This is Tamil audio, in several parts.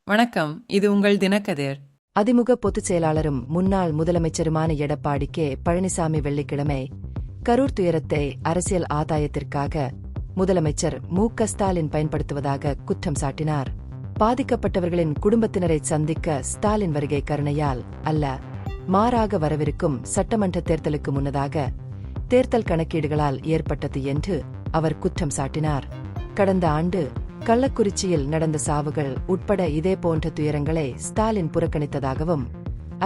வணக்கம், இது உங்கள் தினக்கதிர். அதிமுக பொதுச் செயலாளரும் முன்னாள் முதலமைச்சருமான எடப்பாடி கே பழனிசாமி வெள்ளிக்கிழமை கரூர் துயரத்தை அரசியல் ஆதாயத்திற்காக முதலமைச்சர் மு.க.ஸ்டாலின் பயன்படுத்துவதாக குற்றம் சாட்டினார். பாதிக்கப்பட்டவர்களின் குடும்பத்தினரை சந்திக்க ஸ்டாலின் வருகை கருணையால் அல்ல, மாறாக வரவிருக்கும் சட்டமன்ற தேர்தலுக்கு முன்னதாக தேர்தல் கணக்கீடுகளால் ஏற்பட்டது என்று அவர் குற்றம் சாட்டினார். கடந்த ஆண்டு கள்ளக்குறிச்சியில் நடந்த சாவுகள் உட்பட இதேபோன்ற துயரங்களை ஸ்டாலின் புறக்கணித்ததாகவும்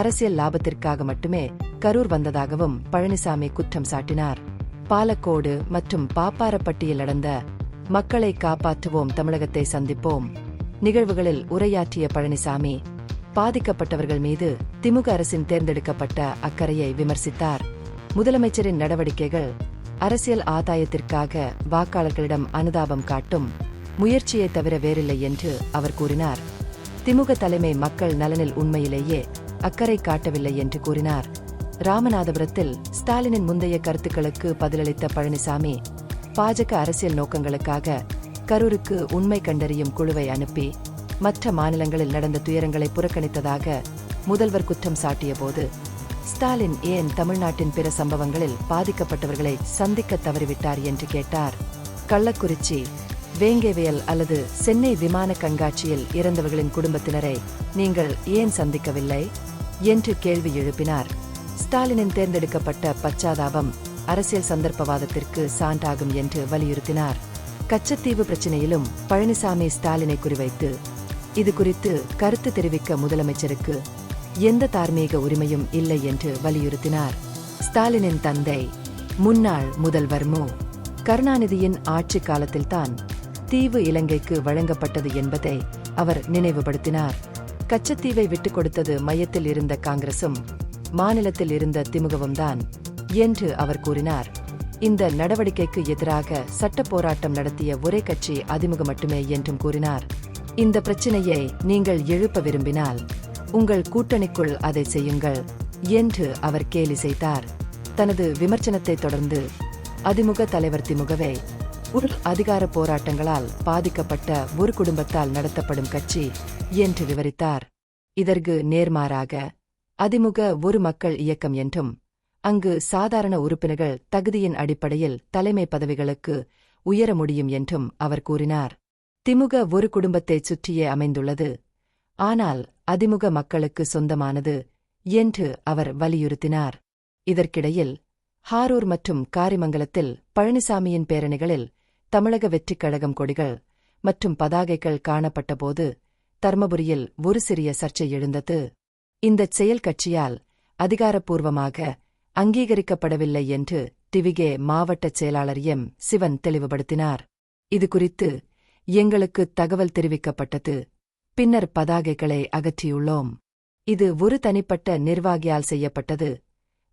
அரசியல் லாபத்திற்காக மட்டுமே கரூர் வந்ததாகவும் பழனிசாமி குற்றம் சாட்டினார். பாலக்கோடு மற்றும் பாப்பாரப்பட்டியில் நடந்த மக்களை காப்பாற்றுவோம் தமிழகத்தை சந்திப்போம் நிகழ்வுகளில் உரையாற்றிய பழனிசாமி பாதிக்கப்பட்டவர்கள் மீது திமுக அரசின் தேர்ந்தெடுக்கப்பட்ட அக்கறையை விமர்சித்தார். முதலமைச்சரின் நடவடிக்கைகள் அரசியல் ஆதாயத்திற்காக வாக்காளர்களிடம் அனுதாபம் காட்டும் முயற்சியை தவிர வேறில்லை என்று அவர் கூறினார். திமுக தலைமை மக்கள் நலனில் உண்மையிலேயே அக்கறை காட்டவில்லை என்று கூறினார். ராமநாதபுரத்தில் ஸ்டாலினின் முந்தைய கருத்துக்களுக்கு பதிலளித்த பழனிசாமி, பாஜக அரசியல் நோக்கங்களுக்காக கரூருக்கு உண்மை கண்டறியும் குழுவை அனுப்பி மற்ற மாநிலங்களில் நடந்த துயரங்களை புறக்கணித்ததாக முதல்வர் குற்றம் சாட்டியபோது, ஸ்டாலின் ஏன் தமிழ்நாட்டின் பிற சம்பவங்களில் பாதிக்கப்பட்டவர்களை சந்திக்க தவறிவிட்டார் என்று கேட்டார். கள்ளக்குறிச்சி, வேங்கேவியல் அல்லது சென்னை விமான கண்காட்சியில் இறந்தவர்களின் குடும்பத்தினரை நீங்கள் ஏன் சந்திக்கவில்லை என்று கேள்வி எழுப்பினார். ஸ்டாலினின் தேர்ந்தெடுக்கப்பட்ட பச்சாதாபம் அரசியல் சந்தர்ப்பவாதத்திற்கு சான்றாகும் என்று வலியுறுத்தினார். கச்சத்தீவு பிரச்சினையிலும் பழனிசாமி ஸ்டாலினை குறிவைத்து இது குறித்து கருத்து தெரிவிக்க முதலமைச்சருக்கு எந்த தார்மீக உரிமையும் இல்லை என்று வலியுறுத்தினார். ஸ்டாலினின் தந்தை முன்னாள் முதல்வர் மு. கருணாநிதியின் ஆட்சி காலத்தில்தான் தீவு இலங்கைக்கு வழங்கப்பட்டது என்பதை அவர் நினைவுபடுத்தினார். கச்சத்தீவை விட்டுக் கொடுத்தது மையத்தில் இருந்த காங்கிரசும் மாநிலத்தில் இருந்த திமுகவும் தான் என்று அவர் கூறினார். இந்த நடவடிக்கைக்கு எதிராக சட்ட போராட்டம் நடத்திய ஒரே கட்சி அதிமுக மட்டுமே என்றும் கூறினார். இந்த பிரச்சினையை நீங்கள் எழுப்ப விரும்பினால் உங்கள் கூட்டணிக்குள் அதை செய்யுங்கள் என்று அவர் கேலி செய்தார். தனது விமர்சனத்தை தொடர்ந்து அதிமுக தலைவர் திமுகவை அதிகார போராட்டங்களால் பாதிக்கப்பட்ட ஒரு குடும்பத்தால் நடத்தப்படும் கட்சி என்று விவரித்தார். இதற்கு நேர்மாறாக அதிமுக ஒரு மக்கள் இயக்கம் என்றும் அங்கு சாதாரண உறுப்பினர்கள் தகுதியின் அடிப்படையில் தலைமை பதவிகளுக்கு உயர முடியும் என்றும் அவர் கூறினார். திமுக ஒரு குடும்பத்தைச் சுற்றியே அமைந்துள்ளது, ஆனால் அதிமுக மக்களுக்கு சொந்தமானது என்று அவர் வலியுறுத்தினார். இதற்கிடையில் ஹாரூர் மற்றும் காரிமங்கலத்தில் பழனிசாமியின் பேரணிகளில் தமிழக வெற்றிக் கழகம் கொடிகள் மற்றும் பதாகைகள் காணப்பட்டபோது தர்மபுரியில் ஒரு சிறிய சர்ச்சை எழுந்தது. இந்தச் செயல் கட்சியால் அதிகாரப்பூர்வமாக அங்கீகரிக்கப்படவில்லை என்று டிவிகே மாவட்ட செயலாளர் எம். சிவன் தெளிவுபடுத்தினார். இதுகுறித்து எங்களுக்கு தகவல் தெரிவிக்கப்பட்டது, பின்னர் பதாகைகளை அகற்றியுள்ளோம். இது ஒரு தனிப்பட்ட நிர்வாகியால் செய்யப்பட்டது,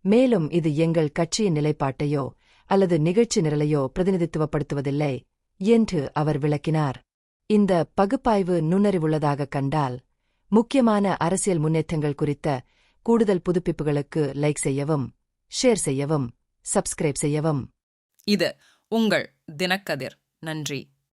மேலும் இது எங்கள் கட்சியின் நிலைப்பாட்டையோ அல்லது நிகழ்ச்சி நிரலையோ பிரதிநிதித்துவப்படுத்துவதில்லை என்று அவர் விளக்கினார். இந்த பகுப்பாய்வு நுண்ணறிவுள்ளதாக கண்டால் முக்கியமான அரசியல் முன்னேற்றங்கள் குறித்த கூடுதல் புதுப்பிப்புகளுக்கு லைக் செய்யவும், ஷேர் செய்யவும், சப்ஸ்கிரைப் செய்யவும். இது உங்கள் தினக்கதிர். நன்றி.